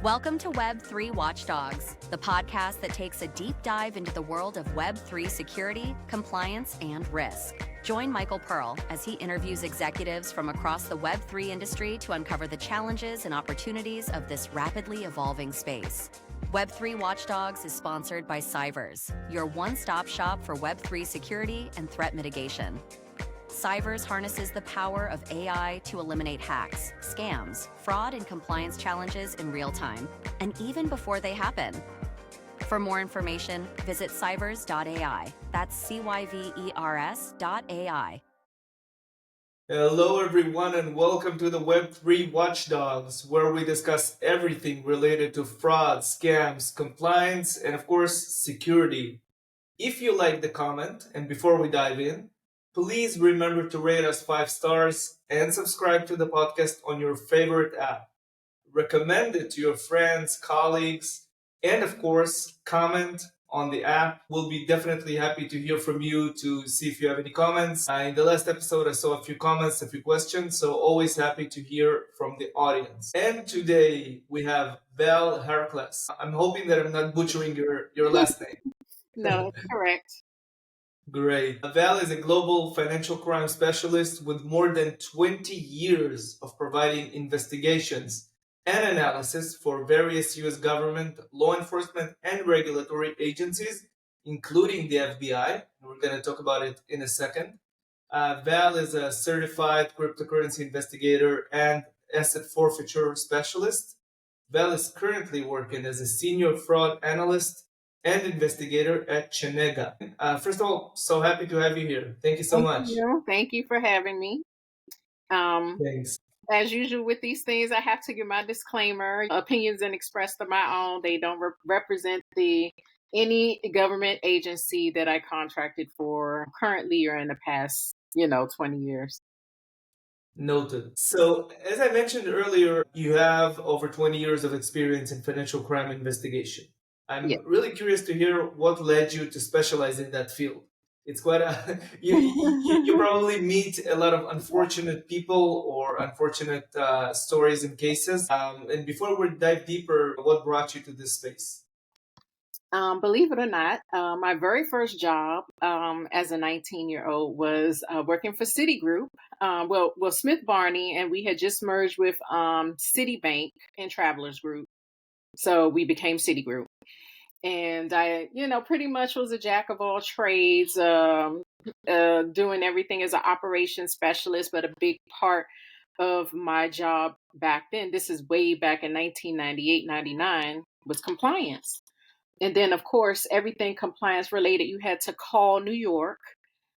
Welcome to Web3 Watchdogs, the podcast that takes a deep dive into the world of Web3 security, compliance, and risk. Join Michael Pearl as he interviews executives from across the Web3 industry to uncover the challenges and opportunities of this rapidly evolving space. Web3 Watchdogs is sponsored by CyVers, your one-stop shop for Web3 security and threat mitigation. CyVers harnesses the power of AI to eliminate hacks, scams, fraud, and compliance challenges in real time, and even before they happen. For more information, visit cyvers.ai. That's CYVERS.ai. Hello, everyone, and welcome to the Web3 Watchdogs, where we discuss everything related to fraud, scams, compliance, and of course, security. If you like the comment, and before we dive in, please remember to rate us 5 stars and subscribe to the podcast on your favorite app. Recommend it to your friends, colleagues, and of course, comment on the app. We'll be definitely happy to hear from you to see if you have any comments. In the last episode, I saw a few comments, a few questions, so always happy to hear from the audience. And today we have Val Harkless. I'm hoping that I'm not butchering your last name. No, correct. Great. Val is a global financial crime specialist with more than 20 years of providing investigations and analysis for various U.S. government, law enforcement, and regulatory agencies, including the FBI. We're going to talk about it in a second. Val is a certified cryptocurrency investigator and asset forfeiture specialist. Val is currently working as a senior fraud analyst and investigator at Chenega. First of all, so happy to have you here. Thank you so much. Thank you for having me. Thanks. As usual with these things, I have to give my disclaimer. Opinions and expressed are my own. They don't represent any government agency that I contracted for currently or in the past, 20 years. Noted. So, as I mentioned earlier, you have over 20 years of experience in financial crime investigation. I'm really curious to hear what led you to specialize in that field. It's quite you probably meet a lot of unfortunate people or unfortunate stories and cases. And before we dive deeper, what brought you to this space? Believe it or not, my very first job as a 19-year-old was working for Citigroup. Smith Barney, and we had just merged with Citibank and Travelers Group. So we became Citigroup. And I, pretty much was a jack of all trades, doing everything as an operations specialist. But a big part of my job back then, this is way back in 1998, 99, was compliance. And then, of course, everything compliance related, you had to call New York.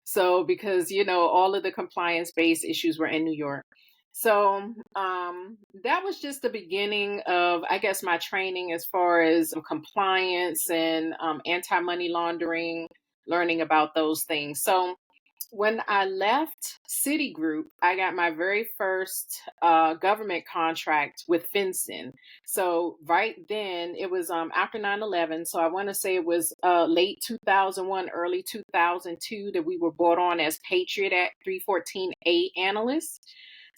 So because, all of the compliance-based issues were in New York. So that was just the beginning of, I guess, my training as far as compliance and anti-money laundering, learning about those things. So when I left Citigroup, I got my very first government contract with FinCEN. So right then, it was after 9/11. So I want to say it was late 2001, early 2002 that we were brought on as Patriot Act 314A analysts.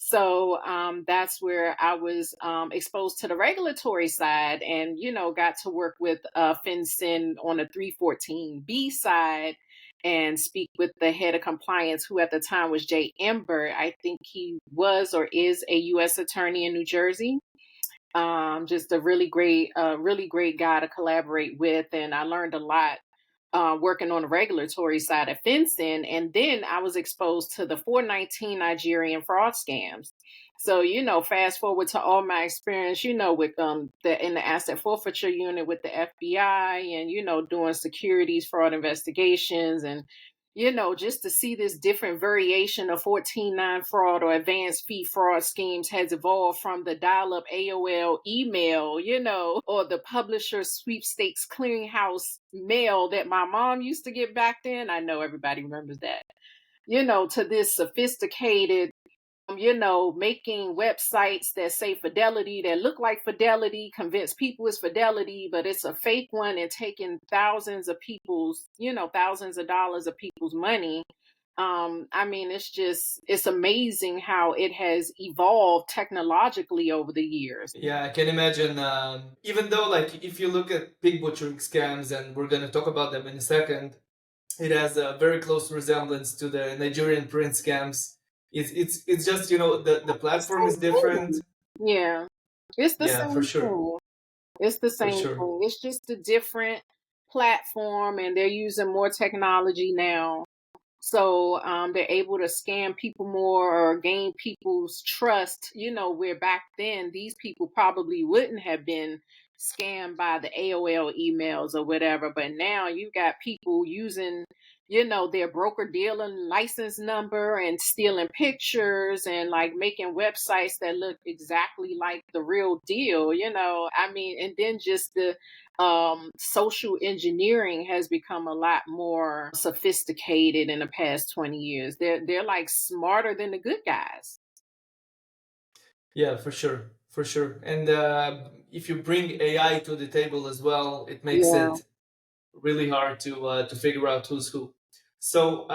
So that's where I was exposed to the regulatory side and, got to work with FinCEN on the 314B side and speak with the head of compliance, who at the time was Jay Ember. I think he was or is a U.S. attorney in New Jersey. Just a really great guy to collaborate with. And I learned a lot working on the regulatory side of FinCEN. And then I was exposed to the 419 Nigerian fraud scams. So, fast forward to all my experience, with in the asset forfeiture unit with the FBI and, doing securities fraud investigations and, just to see this different variation of 14.9 fraud or advanced fee fraud schemes has evolved from the dial-up AOL email, or the publisher sweepstakes clearinghouse mail that my mom used to get back then. I know everybody remembers that, to this sophisticated, making websites that say Fidelity, that look like Fidelity, convince people it's Fidelity, but it's a fake one, and taking thousands of dollars of people's money I mean, it's amazing how it has evolved technologically over the years. Yeah, I can imagine. Even though, like, if you look at pig butchering scams, and we're going to talk about them in a second, it has a very close resemblance to the Nigerian print scams. It's just, the platform is different. Yeah, it's the Yeah, for same sure. thing. It's the For same sure. thing. It's just a different platform, and they're using more technology now. So they're able to scam people more or gain people's trust, where back then these people probably wouldn't have been scammed by the AOL emails or whatever. But now you got people using, their broker dealer license number and stealing pictures and like making websites that look exactly like the real deal, I mean, and then just the social engineering has become a lot more sophisticated in the past 20 years. They're like smarter than the good guys. Yeah, for sure. For sure. And if you bring AI to the table as well, it makes Yeah, it really hard to figure out who's who. So,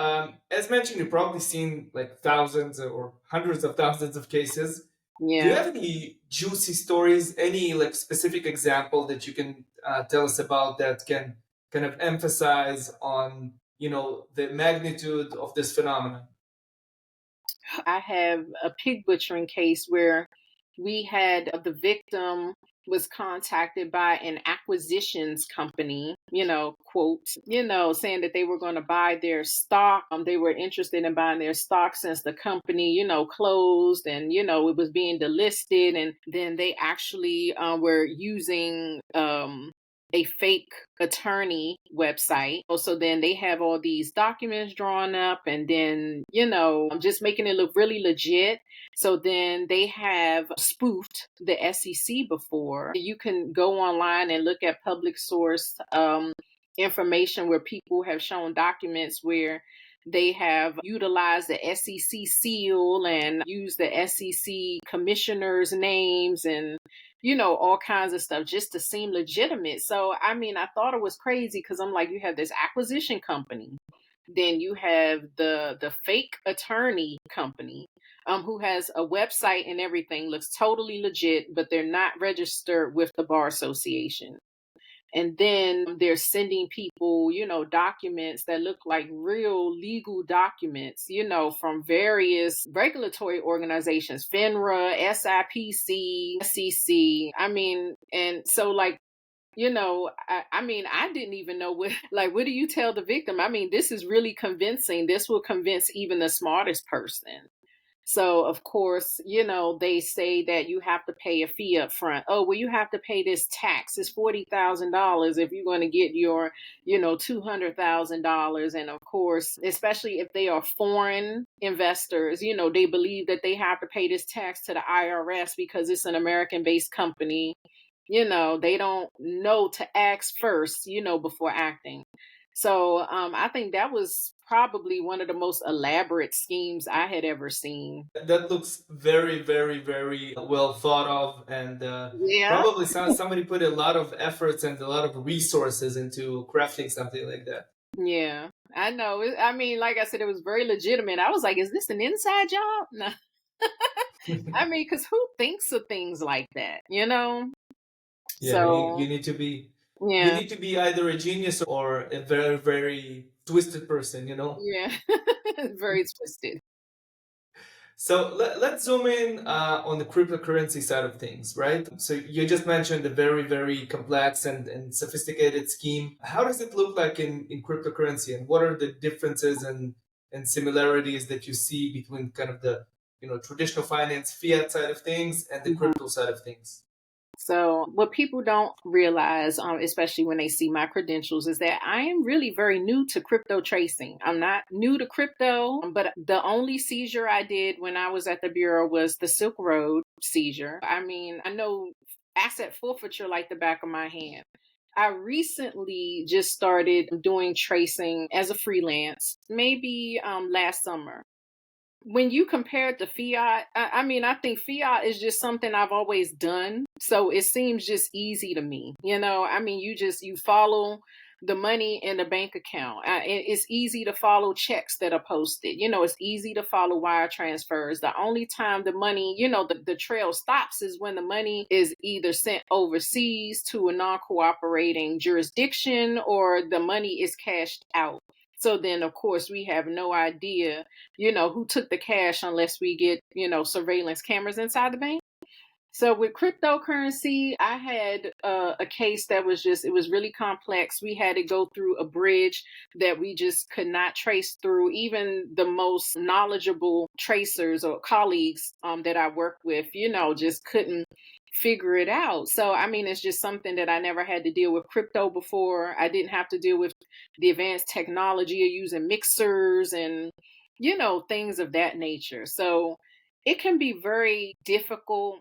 as mentioned, you've probably seen like thousands or hundreds of thousands of cases. Do you yeah. have any juicy stories, any like specific example that you can tell us about that can kind of emphasize on, the magnitude of this phenomenon? I have a pig butchering case where we had the victim was contacted by an acquisitions company, quote, saying that they were going to buy their stock. They were interested in buying their stock since the company, closed and, it was being delisted. And then they actually were using a fake attorney website. So then they have all these documents drawn up and then, just making it look really legit. So then they have spoofed the SEC before. You can go online and look at public source information where people have shown documents where they have utilized the SEC seal and used the SEC commissioners' names and all kinds of stuff just to seem legitimate. So, I mean, I thought it was crazy because I'm like, you have this acquisition company, then you have the fake attorney company, who has a website and everything, looks totally legit, but they're not registered with the Bar Association. And then they're sending people, documents that look like real legal documents, from various regulatory organizations, FINRA, SIPC, SEC. I mean, and so like, I mean, I didn't even know what do you tell the victim? I mean, this is really convincing. This will convince even the smartest person. So, of course, they say that you have to pay a fee up front. Oh, well, you have to pay this tax. It's $40,000 if you're going to get your, $200,000. And of course, especially if they are foreign investors, they believe that they have to pay this tax to the IRS because it's an American-based company. They don't know to ask first, before acting. So I think that was probably one of the most elaborate schemes I had ever seen. That looks very, very, very well thought of, and Yeah, probably somebody put a lot of efforts and a lot of resources into crafting something like that. yeah, I know. I mean, like I said, it was very legitimate. I was like, is this an inside job? No. I mean, because who thinks of things like that, Yeah, So, you yeah, need to be either a genius or a very, very twisted person. yeah, very twisted. So let's zoom in on the cryptocurrency side of things, right? So you just mentioned a very, very complex and sophisticated scheme. How does it look like in cryptocurrency, and what are the differences and similarities that you see between kind of the traditional finance fiat side of things and the Mhm. crypto side of things? So, what people don't realize, especially when they see my credentials, is that I am really very new to crypto tracing. I'm not new to crypto, but the only seizure I did when I was at the Bureau was the Silk Road seizure. I mean, I know asset forfeiture like the back of my hand. I recently just started doing tracing as a freelance, maybe last summer. When you compare it to fiat, I mean, I think fiat is just something I've always done. So it seems just easy to me. I mean, you follow the money in the bank account. It's easy to follow checks that are posted. It's easy to follow wire transfers. The only time the money, the trail stops is when the money is either sent overseas to a non-cooperating jurisdiction or the money is cashed out. So then, of course, we have no idea, who took the cash unless we get, surveillance cameras inside the bank. So with cryptocurrency, I had a case that it was really complex. We had to go through a bridge that we just could not trace through. Even the most knowledgeable tracers or colleagues that I work with, just couldn't figure it out. So, I mean, it's just something that I never had to deal with crypto before. I didn't have to deal with the advanced technology of using mixers and, things of that nature. So it can be very difficult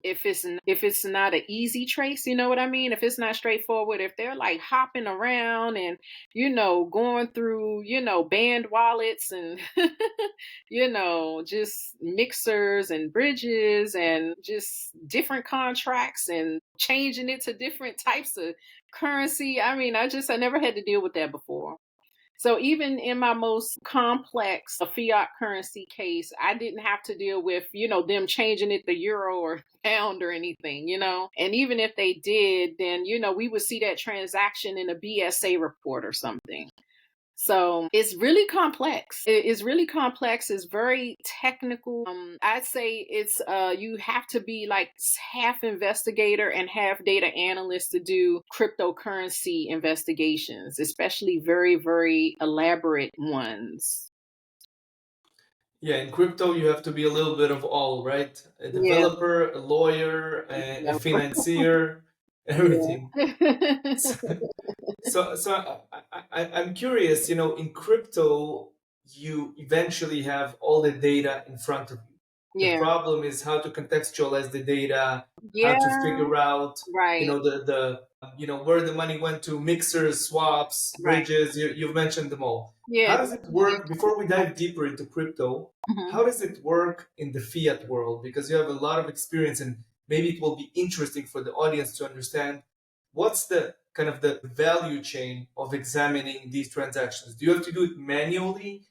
if it's not an easy trace, you know what I mean? If it's not straightforward, if they're like hopping around and going through banned wallets and just mixers and bridges and just different contracts and changing it to different types of currency. I mean, I never had to deal with that before. So even in my most complex fiat currency case, I didn't have to deal with, them changing it to euro or pound or anything, And even if they did, then, we would see that transaction in a BSA report or something. So it's really complex. It's really complex. It's very technical. I'd say it's you have to be like half investigator and half data analyst to do cryptocurrency investigations, especially very, very elaborate ones. Yeah, in crypto, you have to be a little bit of all, right? A developer, a lawyer, a financier, everything. So I'm curious, in crypto, you eventually have all the data in front of you. The problem is how to contextualize the data, how to figure out, the where the money went to, mixers, swaps, bridges. You've mentioned them all. How does it work? Before we dive deeper into crypto, how does it work in the fiat world? Because you have a lot of experience, and maybe it will be interesting for the audience to understand what's the kind of the value chain of examining these transactions. Do you have to do it manually?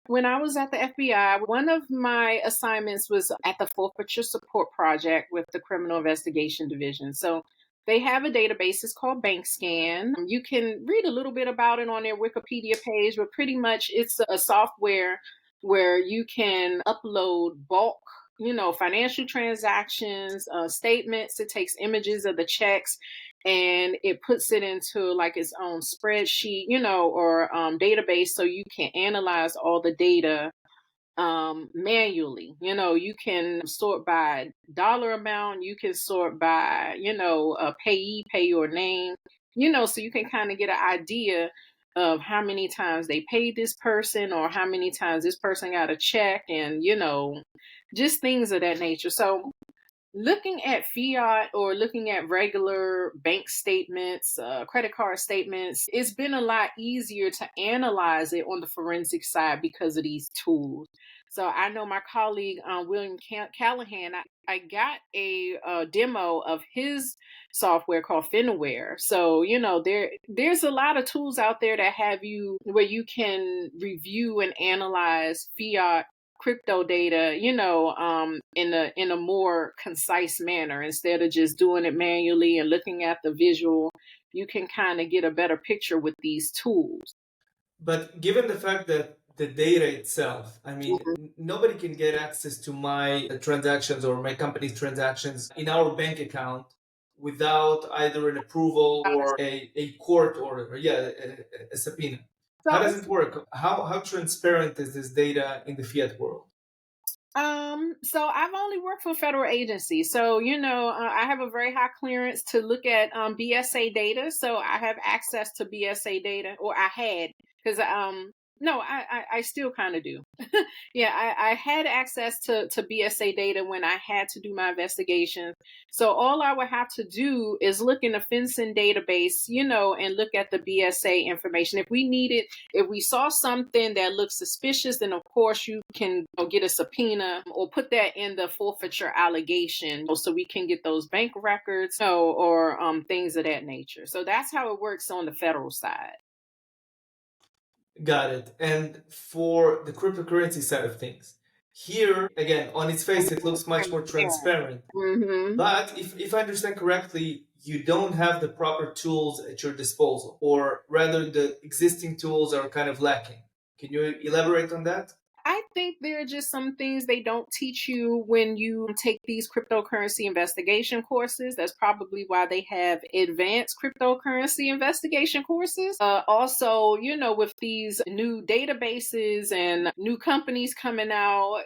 When I was at the FBI, one of my assignments was at the Forfeiture Support Project with the Criminal Investigation Division. So they have a database, it's called BankScan. You can read a little bit about it on their Wikipedia page, but pretty much it's a software where you can upload bulk financial transactions, statements. It takes images of the checks and it puts it into like its own spreadsheet, or database, so you can analyze all the data manually. You can sort by dollar amount, you can sort by, payee, pay your name, so you can kind of get an idea of how many times they paid this person or how many times this person got a check and, just things of that nature. So looking at fiat or looking at regular bank statements, credit card statements, it's been a lot easier to analyze it on the forensic side because of these tools. So I know my colleague, William Callahan, I got a demo of his software called Finware. So, there's a lot of tools out there that have you where you can review and analyze fiat crypto data, in a more concise manner instead of just doing it manually and looking at the visual. You can kind of get a better picture with these tools. But given the fact that the data itself, I mean, nobody can get access to my transactions or my company's transactions in our bank account without either an approval or a court order, a subpoena. How does it work? How transparent is this data in the fiat world? So I've only worked for federal agencies. So, I have a very high clearance to look at BSA data. So I have access to BSA data, or I had, because No, I still kind of do. Yeah, I had access to BSA data when I had to do my investigations. So all I would have to do is look in the FinCEN database, and look at the BSA information. If we saw something that looks suspicious, then of course you can get a subpoena or put that in the forfeiture allegation so we can get those bank records, or things of that nature. So that's how it works on the federal side. Got it. And for the cryptocurrency side of things, here, again, on its face, it looks much more transparent. Mm-hmm. But if I understand correctly, you don't have the proper tools at your disposal, or rather, the existing tools are kind of lacking. Can you elaborate on that? I think there are just some things they don't teach you when you take these cryptocurrency investigation courses. That's probably why they have advanced cryptocurrency investigation courses. Also, with these new databases and new companies coming out,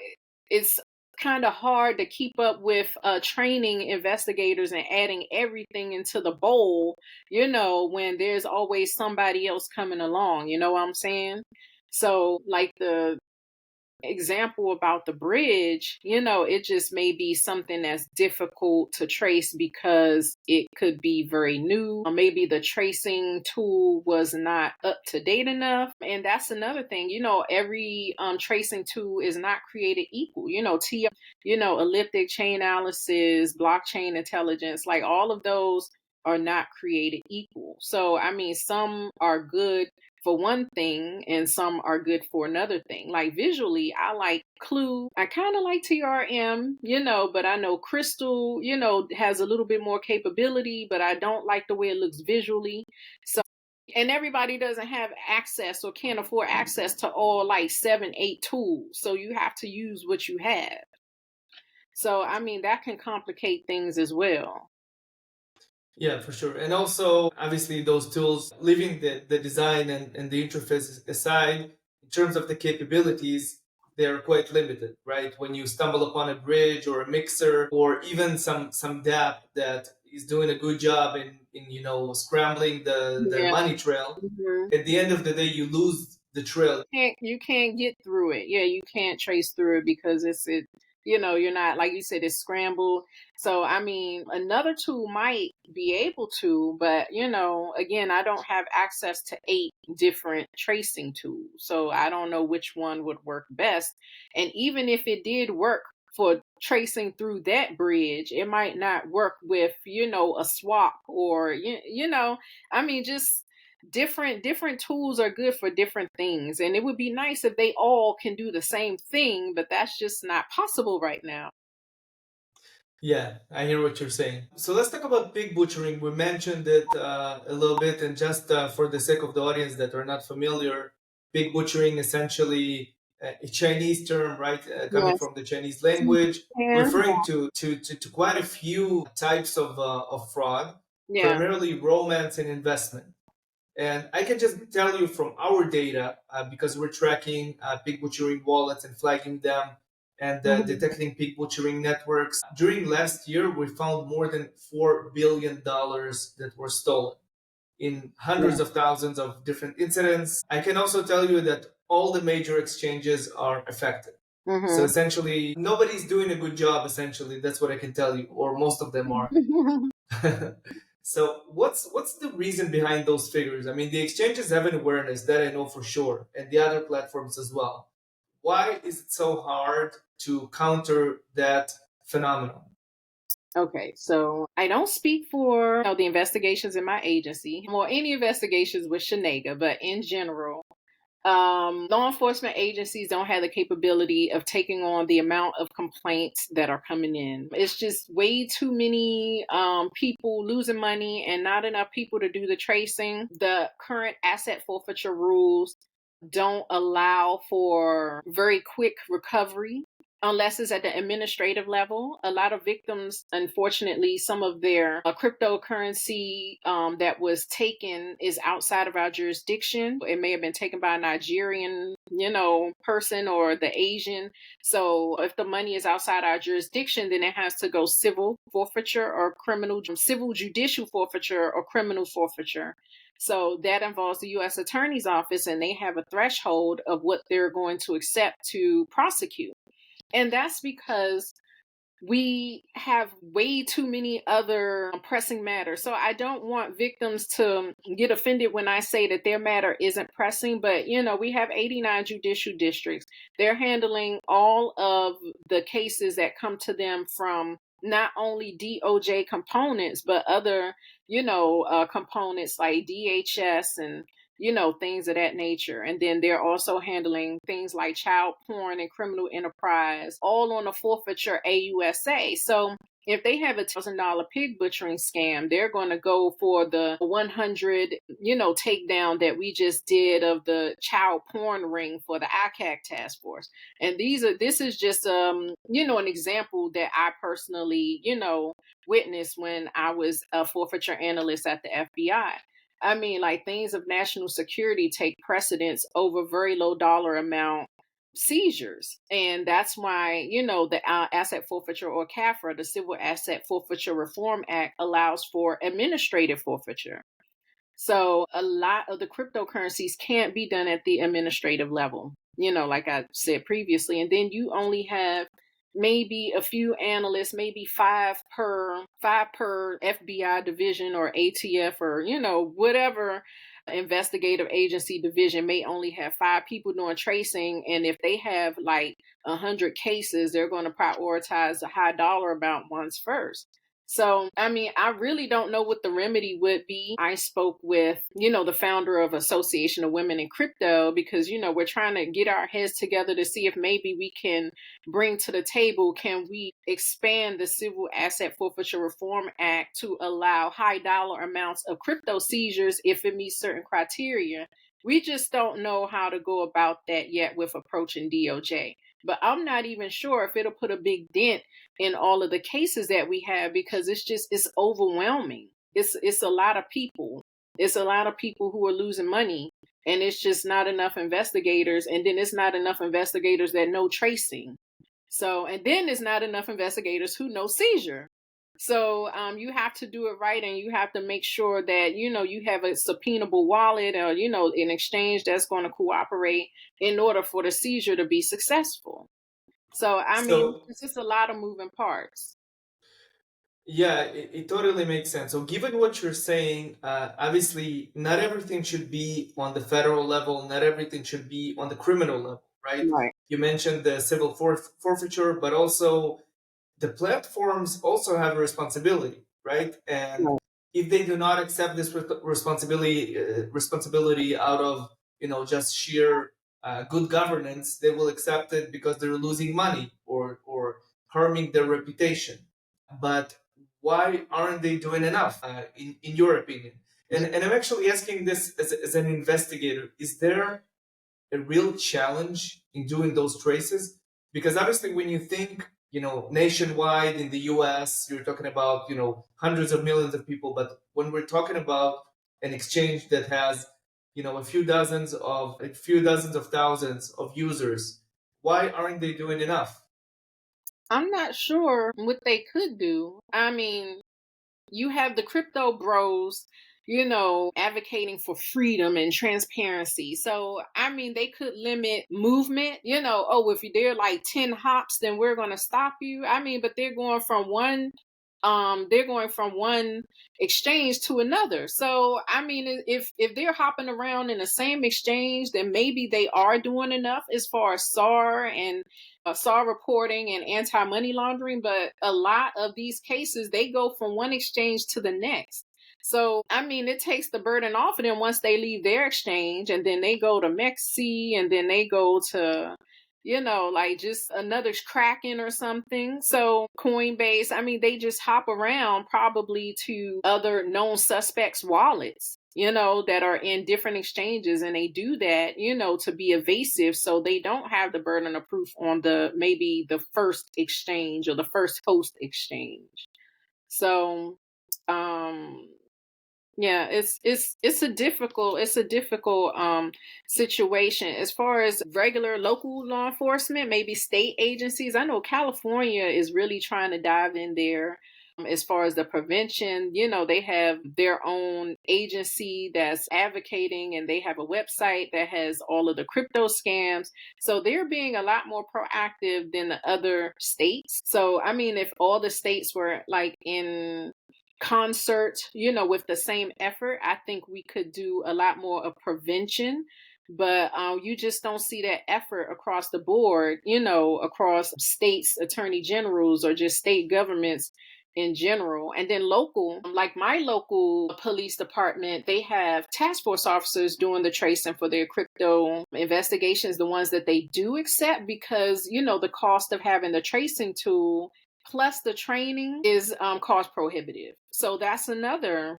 it's kind of hard to keep up with training investigators and adding everything into the bowl, when there's always somebody else coming along. You know what I'm saying? So, like the example about the bridge, it just may be something that's difficult to trace because it could be very new. Maybe the tracing tool was not up to date enough. And that's another thing, every tracing tool is not created equal. Elliptic chain analysis, blockchain intelligence, like all of those are not created equal. So, I mean, some are good for one thing and some are good for another thing. Like visually, I like Clue. I kind of like TRM, but I know Crystal, has a little bit more capability, but I don't like the way it looks visually. So, and everybody doesn't have access or can't afford access to all like 7, 8 tools. So you have to use what you have. So, I mean, that can complicate things as well. Yeah, for sure. And also, obviously, those tools, leaving the design and the interface aside, in terms of the capabilities, they're quite limited, right? When you stumble upon a bridge or a mixer or even some dApp that is doing a good job in scrambling the Yeah. money trail, Mm-hmm. at the end of the day, you lose the trail. You can't get through it. Yeah, you can't trace through it because you're not, like you said, it's scrambled. So, I mean, another tool might be able to, but, again, I don't have access to 8 different tracing tools. So I don't know which one would work best. And even if it did work for tracing through that bridge, it might not work with, a swap or, I mean, just different tools are good for different things, and it would be nice if they all can do the same thing, but that's just not possible right now. Yeah, I hear what you're saying. So let's talk about pig butchering. We mentioned it a little bit, and just for the sake of the audience that are not familiar, pig butchering essentially a Chinese term, right? Coming Yes. from the Chinese language, Yeah. referring to quite a few types of fraud, Yeah. primarily romance and investment. And I can just tell you from our data, because we're tracking pig butchering wallets and flagging them and Mhm. detecting pig butchering networks. During last year, we found more than $4 billion that were stolen in Yeah. hundreds of thousands of different incidents. I can also tell you that all the major exchanges are affected. So Mhm. essentially, nobody's doing a good job, essentially. That's what I can tell you, or most of them are. So what's the reason behind those figures? I mean, the exchanges have an awareness that I know for sure, and the other platforms as well. Why is it so hard to counter that phenomenon? Okay, so I don't speak for the investigations in my agency or any investigations with Shenega, but in general, law enforcement agencies don't have the capability of taking on the amount of complaints that are coming in. It's just way too many people losing money and not enough people to do the tracing. The current asset forfeiture rules don't allow for very quick recovery. unless it's at the administrative level. A lot of victims, unfortunately, some of their cryptocurrency that was taken is outside of our jurisdiction. It may have been taken by a Nigerian, person or the Asian. So if the money is outside our jurisdiction, then it has to go civil forfeiture or civil judicial forfeiture or criminal forfeiture. So that involves the U.S. Attorney's Office, and they have a threshold of what they're going to accept to prosecute. And that's because we have way too many other pressing matters. So I don't want victims to get offended when I say that their matter isn't pressing, but we have 89 judicial districts. They're handling all of the cases that come to them from not only DOJ components, but other, components like DHS and things of that nature. And then they're also handling things like child porn and criminal enterprise, all on a forfeiture AUSA. So if they have a $1,000 pig butchering scam, they're going to go for the 100, takedown that we just did of the child porn ring for the ICAC task force. And this is just, an example that I personally, witnessed when I was a forfeiture analyst at the FBI. I mean, like, things of national security take precedence over very low dollar amount seizures. And that's why, the Asset Forfeiture, or CAFRA, the Civil Asset Forfeiture Reform Act, allows for administrative forfeiture. So a lot of the cryptocurrencies can't be done at the administrative level, like I said previously. And then you only have maybe a few analysts, maybe five per FBI division or ATF or, whatever investigative agency division may only have 5 people doing tracing. And if they have like 100 cases, they're going to prioritize the high dollar amount ones first. So, I mean, I really don't know what the remedy would be. I spoke with, the founder of Association of Women in Crypto, because, we're trying to get our heads together to see if maybe we can bring to the table, can we expand the Civil Asset Forfeiture Reform Act to allow high dollar amounts of crypto seizures if it meets certain criteria? We just don't know how to go about that yet with approaching DOJ. But I'm not even sure if it'll put a big dent in all of the cases that we have, because it's overwhelming. It's a lot of people. It's a lot of people who are losing money, and it's just not enough investigators. And then it's not enough investigators that know tracing. So, and then it's not enough investigators who know seizure. So you have to do it right, and you have to make sure that, you have a subpoenable wallet or, an exchange that's going to cooperate in order for the seizure to be successful. So, I mean, it's just a lot of moving parts. Yeah, it totally makes sense. So given what you're saying, obviously not everything should be on the federal level, not everything should be on the criminal level, right? Right. You mentioned the civil forfeiture, but also the platforms also have a responsibility, right? And if they do not accept this responsibility out of, just sheer good governance, they will accept it because they're losing money or harming their reputation. But why aren't they doing enough, in your opinion? And I'm actually asking this as an investigator. Is there a real challenge in doing those traces? Because obviously when you think, nationwide in the US, you're talking about, hundreds of millions of people. But when we're talking about an exchange that has, a few dozens of thousands of users, why aren't they doing enough? I'm not sure what they could do. I mean, you have the crypto bros, advocating for freedom and transparency. So, I mean, they could limit movement, if they're like 10 hops, then we're going to stop you. I mean, but they're going from one exchange to another. So, I mean, if they're hopping around in the same exchange, then maybe they are doing enough as far as SAR and SAR reporting and anti-money laundering. But a lot of these cases, they go from one exchange to the next. So, I mean, it takes the burden off of them once they leave their exchange, and then they go to Mexi, and then they go to, like just another Kraken or something. So Coinbase, I mean, they just hop around probably to other known suspects' wallets. that are in different exchanges, and they do that, to be evasive, so they don't have the burden of proof on maybe the first exchange or the first host exchange. So, um, yeah, it's a difficult situation as far as regular local law enforcement, maybe state agencies. I know California is really trying to dive in there. As far as the prevention, they have their own agency that's advocating, and they have a website that has all of the crypto scams. So they're being a lot more proactive than the other states. So, I mean, if all the states were like in concert, with the same effort, I think we could do a lot more of prevention. But you just don't see that effort across the board, across states, attorney generals, or just state governments in general. And then local, like my local police department, they have task force officers doing the tracing for their crypto investigations, the ones that they do accept, because, the cost of having the tracing tool plus the training is cost prohibitive. So that's another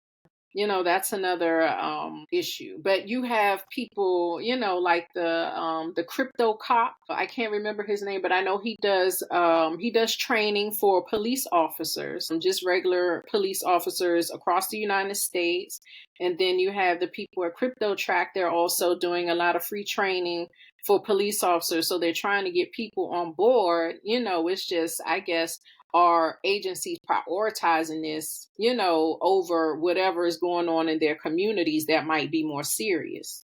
issue. But you have people, like the crypto cop. I can't remember his name, but I know he does training for police officers, just regular police officers across the United States. And then you have the people at Crypto Track. They're also doing a lot of free training for police officers. So they're trying to get people on board. It's just, I guess, are agencies prioritizing this, over whatever is going on in their communities that might be more serious?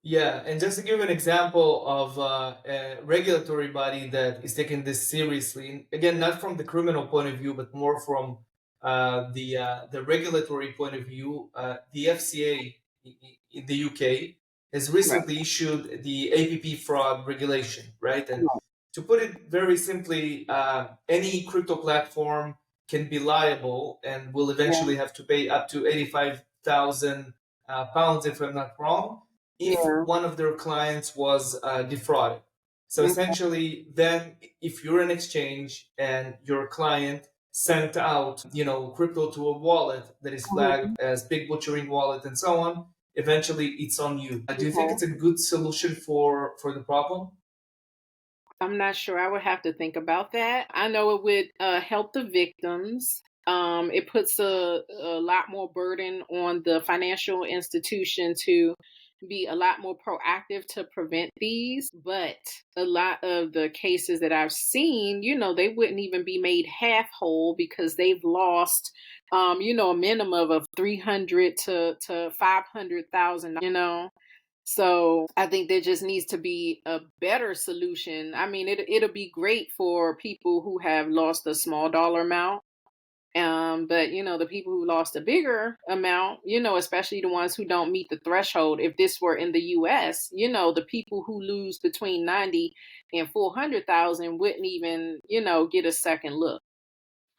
Yeah, and just to give an example of a regulatory body that is taking this seriously, again, not from the criminal point of view, but more from the regulatory point of view, the FCA in the UK has recently issued the APP fraud regulation, right? And to put it very simply, any crypto platform can be liable and will eventually have to pay up to 85,000 pounds, if I'm not wrong, if one of their clients was defrauded. So essentially, then if you're an exchange and your client sent out, crypto to a wallet that is flagged as big butchering wallet and so on, eventually it's on you. Do you think it's a good solution for the problem? I'm not sure. I would have to think about that. I know it would help the victims. It puts a lot more burden on the financial institution to be a lot more proactive to prevent these. But a lot of the cases that I've seen, they wouldn't even be made half whole because they've lost, a minimum of 300 to 500,000, So I think there just needs to be a better solution. I mean, it'll be great for people who have lost a small dollar amount. But the people who lost a bigger amount, especially the ones who don't meet the threshold. If this were in the US, the people who lose between 90 and 400,000 wouldn't even, get a second look.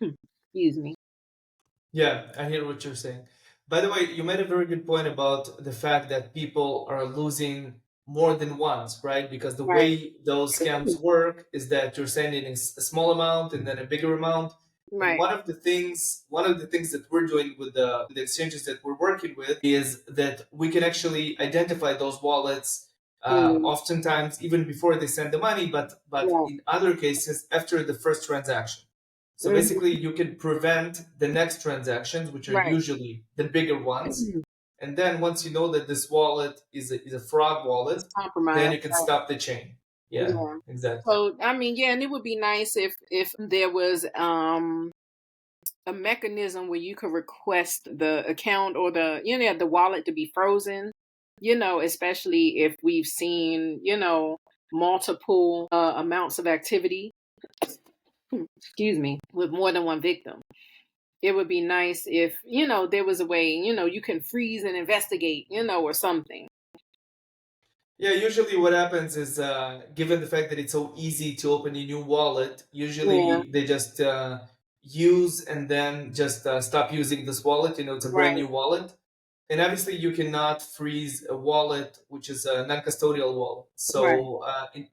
Excuse me. Yeah, I hear what you're saying. By the way, you made a very good point about the fact that people are losing more than once, right? Because the way those scams work is that you're sending a small amount and then a bigger amount. And one of the things that we're doing with the exchanges that we're working with is that we can actually identify those wallets oftentimes even before they send the money, but in other cases after the first transaction. So basically, you can prevent the next transactions, which are usually the bigger ones. And then once you know that this wallet is a fraud wallet, then you can stop the chain. Yeah, exactly. So, I mean, and it would be nice if there was a mechanism where you could request the account or the wallet to be frozen, especially if we've seen, multiple amounts of activity. Excuse me, with more than one victim. It would be nice if, there was a way, you can freeze and investigate, or something. Yeah, usually what happens is, given the fact that it's so easy to open a new wallet, usually they just use and then just stop using this wallet. It's a brand new wallet. And obviously you cannot freeze a wallet, which is a non-custodial wallet. So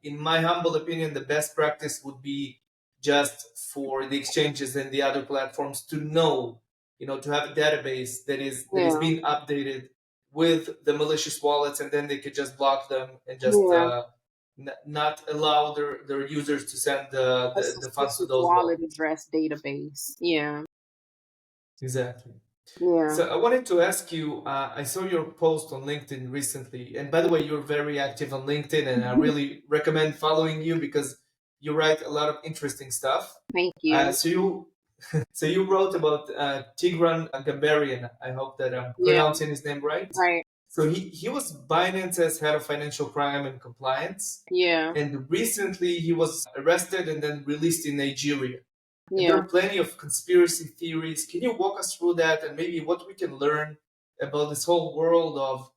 in my humble opinion, the best practice would be just for the exchanges and the other platforms to know to have a database that is Yeah. being updated with the malicious wallets, and then they could just block them and just Yeah. not allow their users to send A the funds to suspicious those wallet wallets. address database. Yeah. Exactly. Yeah. So I wanted to ask you, I saw your post on LinkedIn recently, and by the way, you're very active on LinkedIn, and I really recommend following you because you write a lot of interesting stuff. Thank you. So you wrote about Tigran Gambarian. I hope that I'm Yeah. pronouncing his name right. Right. So he was Binance's head of financial crime and compliance, Yeah. and recently he was arrested and then released in Nigeria. And there Yeah. are plenty of conspiracy theories. Can you walk us through that and maybe what we can learn about this whole world of,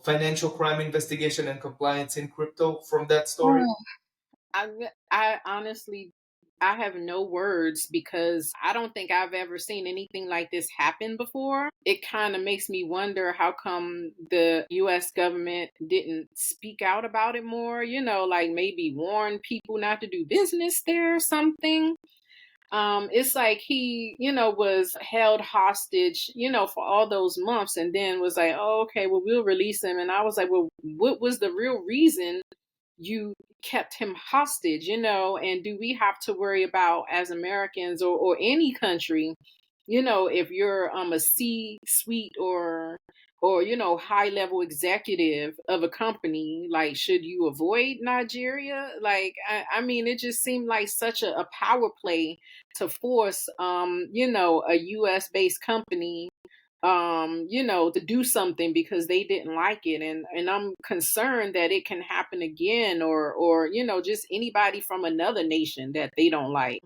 financial crime investigation and compliance in crypto from that story? Oh, I honestly I have no words because I don't think I've ever seen anything like this happen before. It kind of makes me wonder how come the US government didn't speak out about it more, like maybe warn people not to do business there or something. It's like he, was held hostage, for all those months and then was like, oh, okay, well, we'll release him. And I was like, well, what was the real reason you kept him hostage, and do we have to worry about as Americans or any country, if you're a C-suite or high level executive of a company, like should you avoid Nigeria? Like I mean it just seemed like such a power play to force a US based company to do something because they didn't like it. And I'm concerned that it can happen again or just anybody from another nation that they don't like.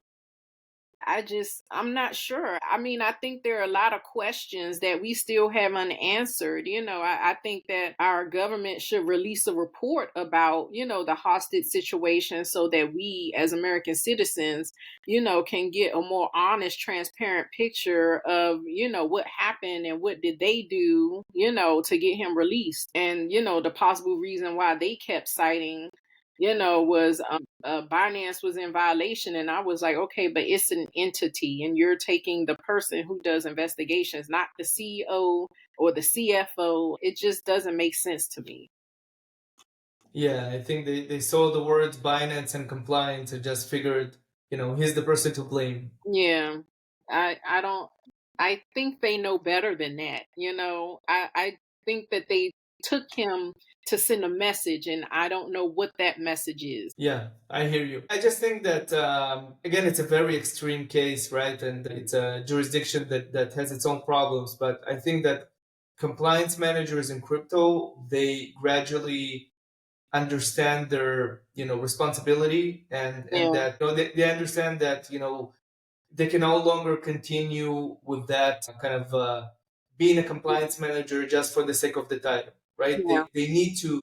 I'm not sure. I mean, I think there are a lot of questions that we still have unanswered. I think that our government should release a report about, the hostage situation so that we as American citizens, can get a more honest, transparent picture of, what happened and what did they do, to get him released. And, the possible reason why they kept citing was Binance was in violation. And I was like, okay, but it's an entity and you're taking the person who does investigations, not the CEO or the CFO. It just doesn't make sense to me. Yeah, I think they saw the words Binance and compliance and just figured, he's the person to blame. Yeah. I don't I think they know better than that. I think that they took him to send a message and I don't know what that message is. Yeah, I hear you. I just think that, again, it's a very extreme case, right? And it's a jurisdiction that has its own problems. But I think that compliance managers in crypto, they gradually understand their, responsibility and Yeah. that, they understand that, they can no longer continue with that kind of being a compliance manager just for the sake of the title, right? Yeah. They need to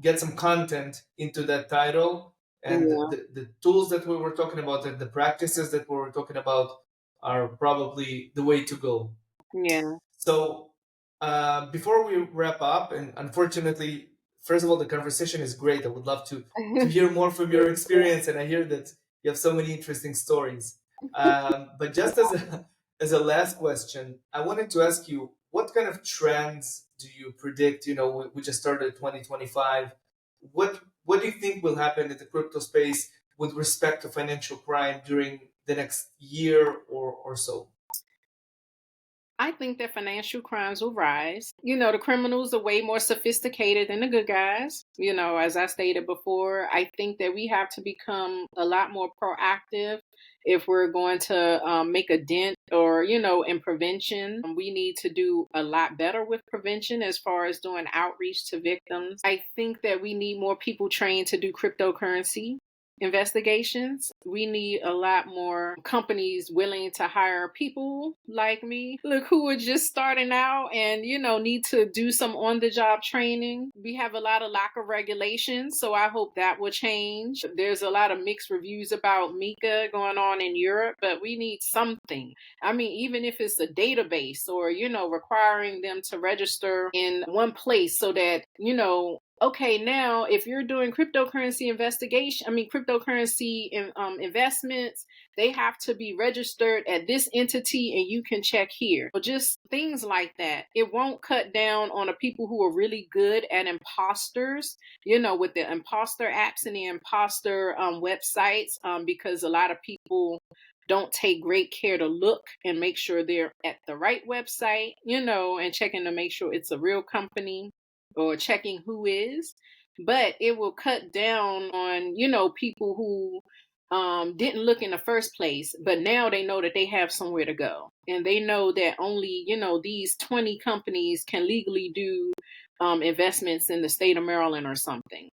get some content into that title, and Yeah. the tools that we were talking about and the practices that we were talking about are probably the way to go. Yeah. So before we wrap up, and unfortunately, first of all, the conversation is great. I would love to hear more from your experience, and I hear that you have so many interesting stories. But just as a last question, I wanted to ask you, what kind of trends do you predict? We just started 2025. What do you think will happen in the crypto space with respect to financial crime during the next year or so? I think that financial crimes will rise. The criminals are way more sophisticated than the good guys. As I stated before, I think that we have to become a lot more proactive if we're going to make a dent or, in prevention. We need to do a lot better with prevention as far as doing outreach to victims. I think that we need more people trained to do cryptocurrency investigations. We need a lot more companies willing to hire people like me, look, who are just starting out and, need to do some on the job training. We have a lot of lack of regulations, so I hope that will change. There's a lot of mixed reviews about Mika going on in Europe, but we need something. I mean, even if it's a database or, requiring them to register in one place so that, okay, now if you're doing cryptocurrency investments, they have to be registered at this entity and you can check here. So just things like that. It won't cut down on the people who are really good at imposters, with the imposter apps and the imposter websites, because a lot of people don't take great care to look and make sure they're at the right website, and checking to make sure it's a real company or checking who is. But it will cut down on, people who didn't look in the first place, but now they know that they have somewhere to go. And they know that only, these 20 companies can legally do investments in the state of Maryland or something.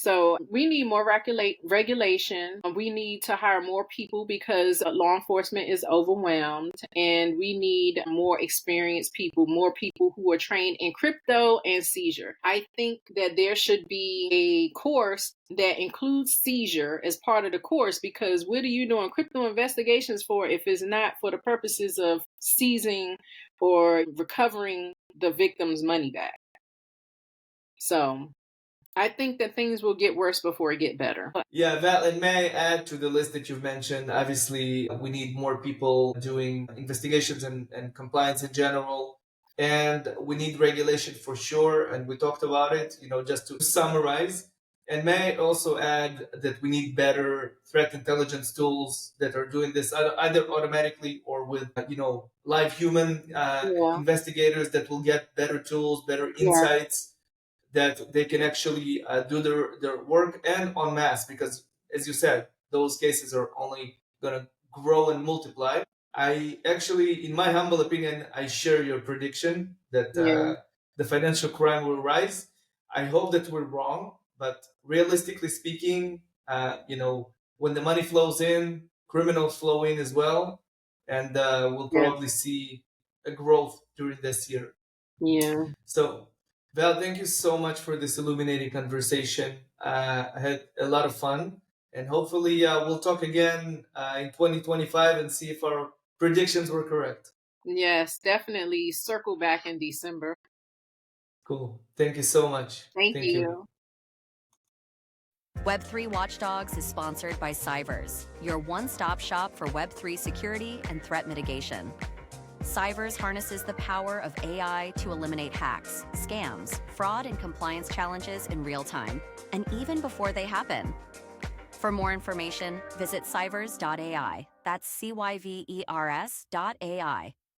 So we need more regulation. We need to hire more people because law enforcement is overwhelmed, and we need more experienced people, more people who are trained in crypto and seizure. I think that there should be a course that includes seizure as part of the course, because what are you doing crypto investigations for if it's not for the purposes of seizing or recovering the victim's money back? So I think that things will get worse before it get better. Yeah, Val, and may I add to the list that you've mentioned, obviously we need more people doing investigations and compliance in general. And we need regulation for sure. And we talked about it, just to summarize. And may I also add that we need better threat intelligence tools that are doing this either automatically or with, live human investigators that will get better tools, better insights, that they can actually do their work and en masse, because as you said, those cases are only going to grow and multiply. I actually, in my humble opinion, I share your prediction that the financial crime will rise. I hope that we're wrong, but realistically speaking, when the money flows in, criminals flow in as well, and we'll probably see a growth during this year. Yeah. So, Val, thank you so much for this illuminating conversation. I had a lot of fun, and hopefully we'll talk again in 2025 and see if our predictions were correct. Yes, definitely circle back in December. Cool. Thank you so much. Thank you. Web3 Watchdogs is sponsored by CyVers, your one-stop shop for Web3 security and threat mitigation. CyVers harnesses the power of AI to eliminate hacks, scams, fraud, and compliance challenges in real time, and even before they happen. For more information, visit cyvers.ai. That's CYVERS.ai.